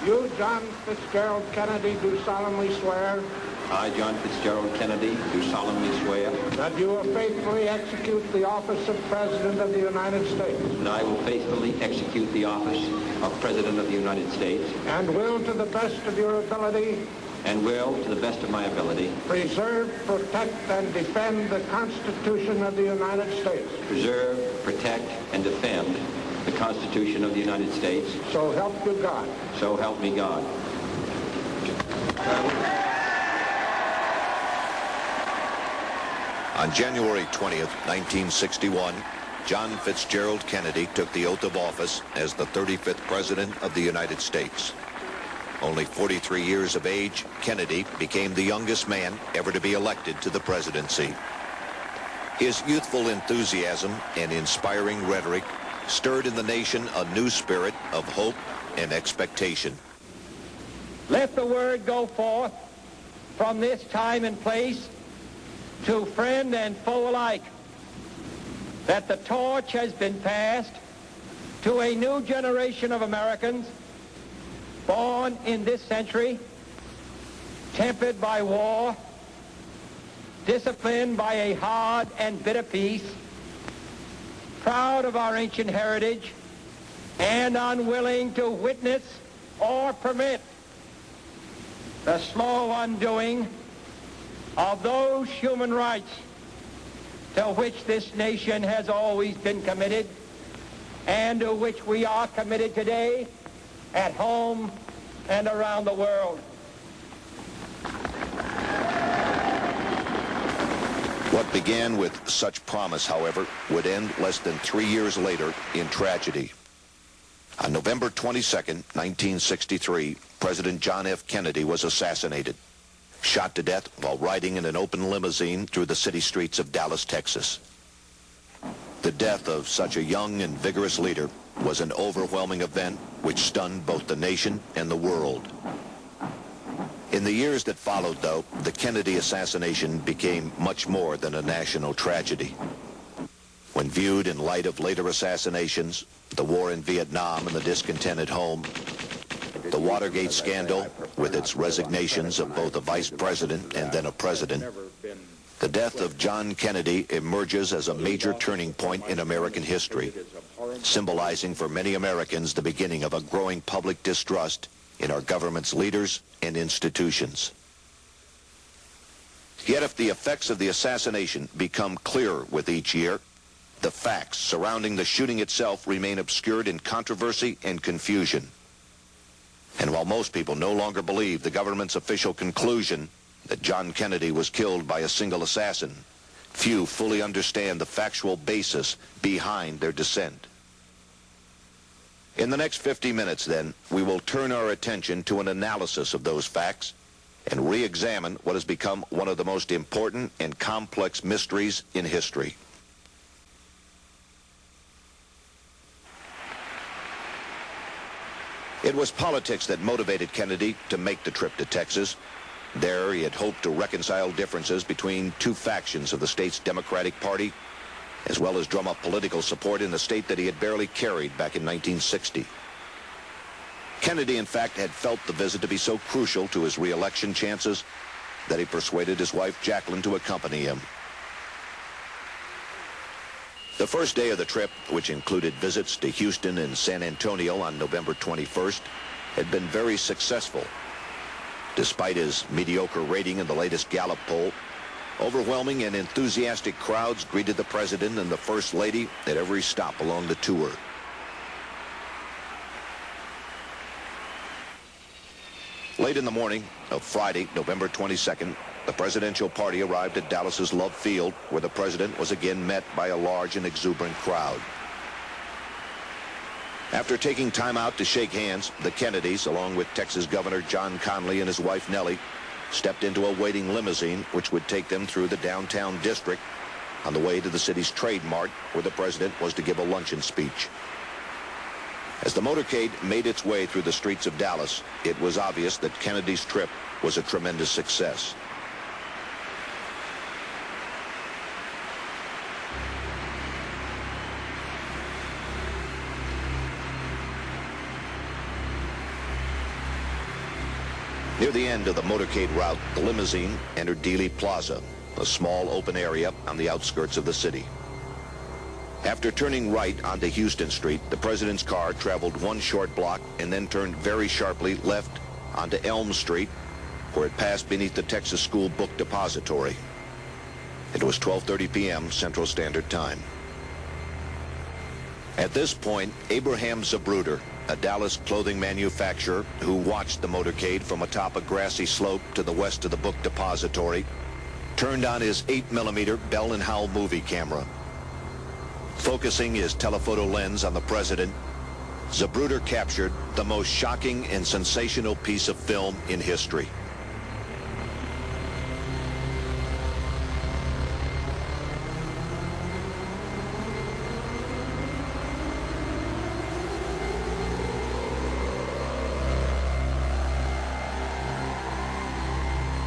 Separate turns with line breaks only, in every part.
You, John Fitzgerald Kennedy, do solemnly swear
I, John Fitzgerald Kennedy, do solemnly swear
that you will faithfully execute the office of President of the United States
that I will faithfully execute the office of President of the United States
and will, to the best of your ability,
and will, to the best of my ability,
preserve, protect, and defend the Constitution of the United States.
preserve, protect, and defend the Constitution of the United States.
So help you God.
So help me God.
On January 20th, 1961, John Fitzgerald Kennedy took the oath of office as the 35th President of the United States. Only 43 years of age, Kennedy became the youngest man ever to be elected to the presidency. His youthful enthusiasm and inspiring rhetoric stirred in the nation a new spirit of hope and expectation.
Let the word go forth from this time and place to friend and foe alike that the torch has been passed to a new generation of Americans born in this century, tempered by war, disciplined by a hard and bitter peace, proud of our ancient heritage, and unwilling to witness or permit the slow undoing of those human rights to which this nation has always been committed and to which we are committed today at home and around the world.
What began with such promise, however, would end less than 3 years later in tragedy. On November 22nd, 1963, President John F. Kennedy was assassinated, shot to death while riding in an open limousine through the city streets of Dallas, Texas. The death of such a young and vigorous leader was an overwhelming event which stunned both the nation and the world. In the years that followed, though, the Kennedy assassination became much more than a national tragedy. When viewed in light of later assassinations, the war in Vietnam and the discontent at home, the Watergate scandal, with its resignations of both a vice president and then a president, the death of John Kennedy emerges as a major turning point in American history, symbolizing for many Americans the beginning of a growing public distrust in our government's leaders and institutions. Yet if the effects of the assassination become clearer with each year, the facts surrounding the shooting itself remain obscured in controversy and confusion. And while most people no longer believe the government's official conclusion that John Kennedy was killed by a single assassin, few fully understand the factual basis behind their dissent. In the next 50 minutes, then, we will turn our attention to an analysis of those facts and re-examine what has become one of the most important and complex mysteries in history. It was politics that motivated Kennedy to make the trip to Texas. There, he had hoped to reconcile differences between two factions of the state's Democratic Party, as well as drum up political support in the state that he had barely carried back in 1960. Kennedy, in fact, had felt the visit to be so crucial to his re-election chances that he persuaded his wife, Jacqueline, to accompany him. The first day of the trip, which included visits to Houston and San Antonio on November 21st, had been very successful. Despite his mediocre rating in the latest Gallup poll, overwhelming and enthusiastic crowds greeted the President and the First Lady at every stop along the tour. Late in the morning of Friday, November 22nd, the presidential party arrived at Dallas's Love Field, where the president was again met by a large and exuberant crowd. After taking time out to shake hands, the Kennedys, along with Texas Governor John Connally and his wife Nellie, stepped into a waiting limousine which would take them through the downtown district on the way to the city's Trade Mart, where the president was to give a luncheon speech. As the motorcade made its way through the streets of Dallas, it was obvious that Kennedy's trip was a tremendous success. Near the end of the motorcade route, the limousine entered Dealey Plaza, a small open area on the outskirts of the city. After turning right onto Houston Street, the president's car traveled one short block and then turned very sharply left onto Elm Street, where it passed beneath the Texas School Book Depository. It was 12:30 p.m. Central Standard Time. At this point, Abraham Zapruder, a Dallas clothing manufacturer who watched the motorcade from atop a grassy slope to the west of the book depository, turned on his 8mm Bell & Howell movie camera. Focusing his telephoto lens on the president, Zapruder captured the most shocking and sensational piece of film in history.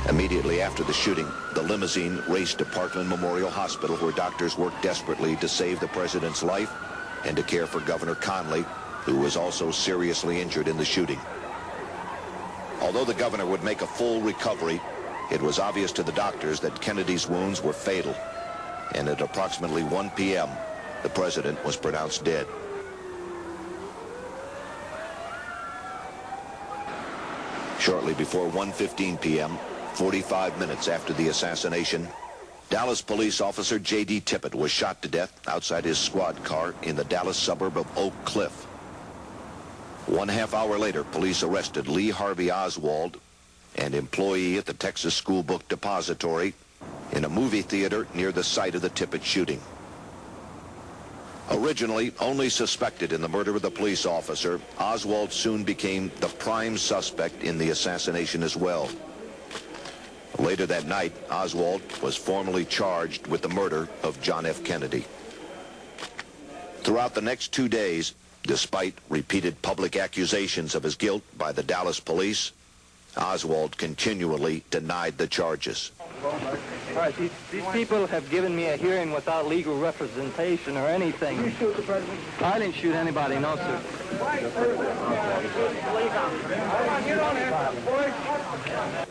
Immediately after the shooting, the limousine raced to Parkland Memorial Hospital, where doctors worked desperately to save the president's life and to care for Governor Conley, who was also seriously injured in the shooting. Although the governor would make a full recovery, it was obvious to the doctors that Kennedy's wounds were fatal, and at approximately 1 p.m., the president was pronounced dead. Shortly before 1:15 p.m., 45 minutes after the assassination, Dallas police officer J.D. Tippit was shot to death outside his squad car in the Dallas suburb of Oak Cliff. 1/2 hour later, police arrested Lee Harvey Oswald, an employee at the Texas School Book Depository, in a movie theater near the site of the Tippit shooting. Originally only suspected in the murder of the police officer, Oswald soon became the prime suspect in the assassination as well. Later that night, Oswald was formally charged with the murder of John F. Kennedy. Throughout the next 2 days, despite repeated public accusations of his guilt by the Dallas police, Oswald continually denied the charges.
All right, these people have given me a hearing without legal representation or anything. Did you shoot the president? I didn't shoot anybody, no, sir.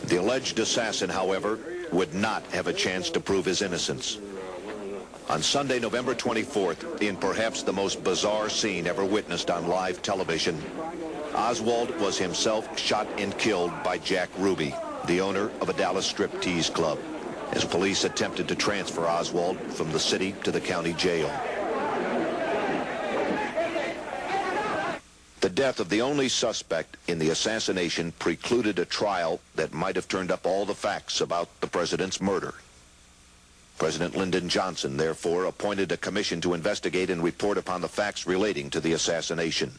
The alleged assassin, however, would not have a chance to prove his innocence. On Sunday, November 24th, in perhaps the most bizarre scene ever witnessed on live television, Oswald was himself shot and killed by Jack Ruby, the owner of a Dallas striptease club, as police attempted to transfer Oswald from the city to the county jail. The death of the only suspect in the assassination precluded a trial that might have turned up all the facts about the president's murder. President Lyndon Johnson, therefore, appointed a commission to investigate and report upon the facts relating to the assassination.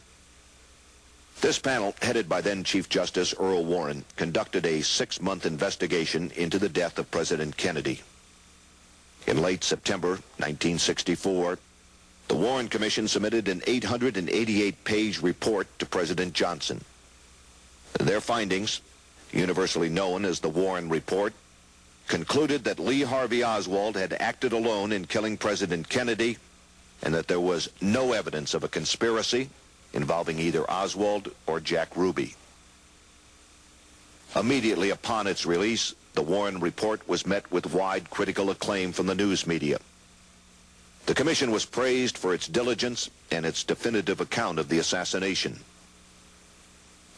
This panel, headed by then Chief Justice Earl Warren, conducted a 6-month investigation into the death of President Kennedy. In late September 1964, the Warren Commission submitted an 888-page report to President Johnson. Their findings, universally known as the Warren Report, concluded that Lee Harvey Oswald had acted alone in killing President Kennedy and that there was no evidence of a conspiracy involving either Oswald or Jack Ruby. Immediately upon its release, the Warren Report was met with wide critical acclaim from the news media. The commission was praised for its diligence and its definitive account of the assassination.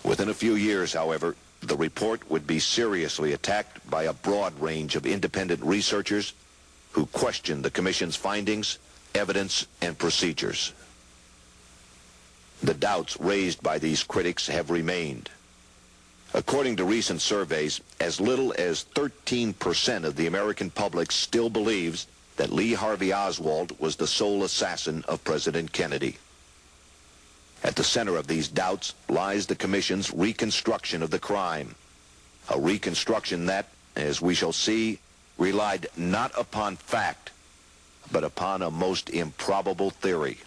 Within a few years, however, the report would be seriously attacked by a broad range of independent researchers who questioned the commission's findings, evidence, and procedures. The doubts raised by these critics have remained. According to recent surveys, as little as 13% of the American public still believes that Lee Harvey Oswald was the sole assassin of President Kennedy. At the center of these doubts lies the commission's reconstruction of the crime, a reconstruction that, as we shall see, relied not upon fact, but upon a most improbable theory.